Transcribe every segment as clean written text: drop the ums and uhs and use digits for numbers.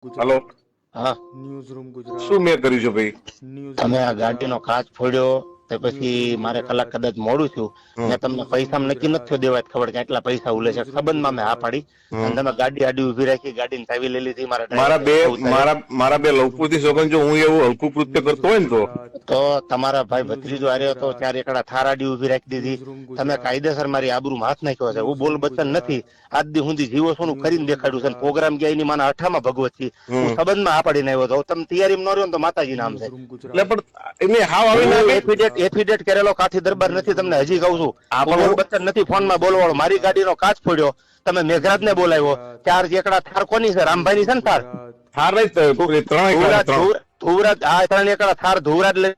Hello, હા, શું મેં કર્યું છે ભાઈ? તમે આ ગાડીનો કાચ ફોડ્યો તે પછી મારે કલાક કદાચ મોડું થયું. મેં તમને પૈસા નક્કી નથી થયો દેવા ખબર કે આટલા પૈસા ઉલે છે સંબંધમાં મેં હા પાડી અને તમે ગાડી આડી ઉભી રાખી ગાડીની ચાવી લઈ લીધી. મારા મારા બે ડ્રાઈવર ઉતાર્યો મારા બે લવકૃતિ સોગન જો હું એવું હલકું કૃત્ય કરતો હોય ને તો તમારા ભાઈ ભત્રીજો હાર્યો હતો ત્યારે એકડા થાર આડી ઉભી રાખી દીધી. તમે કાયદેસર મારી આબરૂમાં હાથ નાખ્યો છે. હું બોલ બચ્ચન નથી. આજ દી સુધી જીવો છું કરીને દેખાડ્યું છે. પ્રોગ્રામ ગયા એની માના અઠામાં ભગવત છે. હું સંબંધમાં આ પાડીને આવ્યો હતો. તમે તૈયારી ન રહ્યો ને તો માતાજી નામ છે. એટલે પણ એને હાવ આવી ના એફિડેટ કરેલો કાઠી દરબાર નથી. તમને હજી કહું છું આ બોલ બચ્ચન નથી. ફોનમાં બોલવાળો મારી ગાડીનો કાચ ફોડ્યો. તમે મેઘરાજ ને બોલાવ્યો. ચાર એકડા થાર કોની છે? રામભાઈ ની છે ને થાર. થાર નહીં ત્રણ ધુવરાજ આ ત્રણ એકડા થાર ધુવરાજ લઈ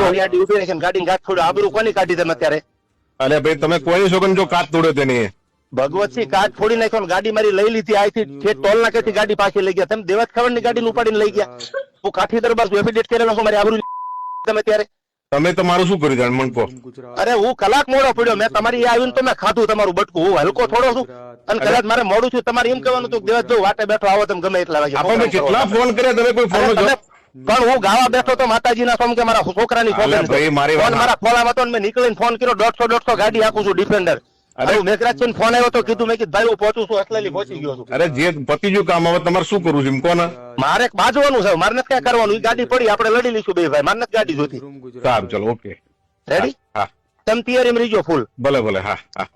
ઉભી રાખીને ગાડી કાચ ફોડ્યો. આબરૂ કોની કાઢી તમે અત્યારે? અરે ભાઈ તમે કોઈ સોગન જો કાચ તોડ્યો તેની ભગવતસિંહ કાચ ફોડી નાખ્યો. ગાડી મારી લઈ લીધી. અહીંથી ટોલ નાકેથી ગાડી પાછી લઈ ગયા. તમે દેવત ખબર ની ગાડી ઉપાડીને લઈ ગયા. હું કાઠી દરબાર છું. એફિડેટ કરેલો છું. મારી આબરૂ તમે ત્યારે તમે તો મારું શું કર્યું જાણ મન કહો? અરે હું કલાક મોડો પડ્યો. મેં તમારી આવીને તો મેં ખાધું તમારું બટકું. હું હલકો થોડો છું અને કદાચ મારે મોડું છું. તમારે એમ કહેવાનું હતું દેવત જો વાટે બેઠો આવો તમે ગમે એટલા વાગે. આપણે કેટલા ફોન કર્યા તમે કોઈ ફોન પણ હું ગાવા બેઠો તો માતાજી ના સોમ કે મારા છોકરાની ફોન મારા ખોલામાં હતો. મેં નીકળીને ફોન કર્યો. 150 ગાડી આપું છું ડિફેન્ડર. અરે મેઘરાજ છે ફોન આવ્યો તો કીધું. મેં કીધું ભાઈ હું પહોંચું છું. અસલેલી પહોંચી ગયો છું. અરે જે પતિજુ કામ હવે તમારે શું કરવું છે એમ કોને? મારે બાજવાનું છે. મારે નથી ક્યાં કરવાનું. ગાડી પડી આપણે લડી લઈશું બે ભાઈ. મારે નથી ગાડી જોતી. સારું ચલો ઓકે રેડી? હા તમે તૈયારી રહીજો ફૂલ. ભલે ભલે હા હા.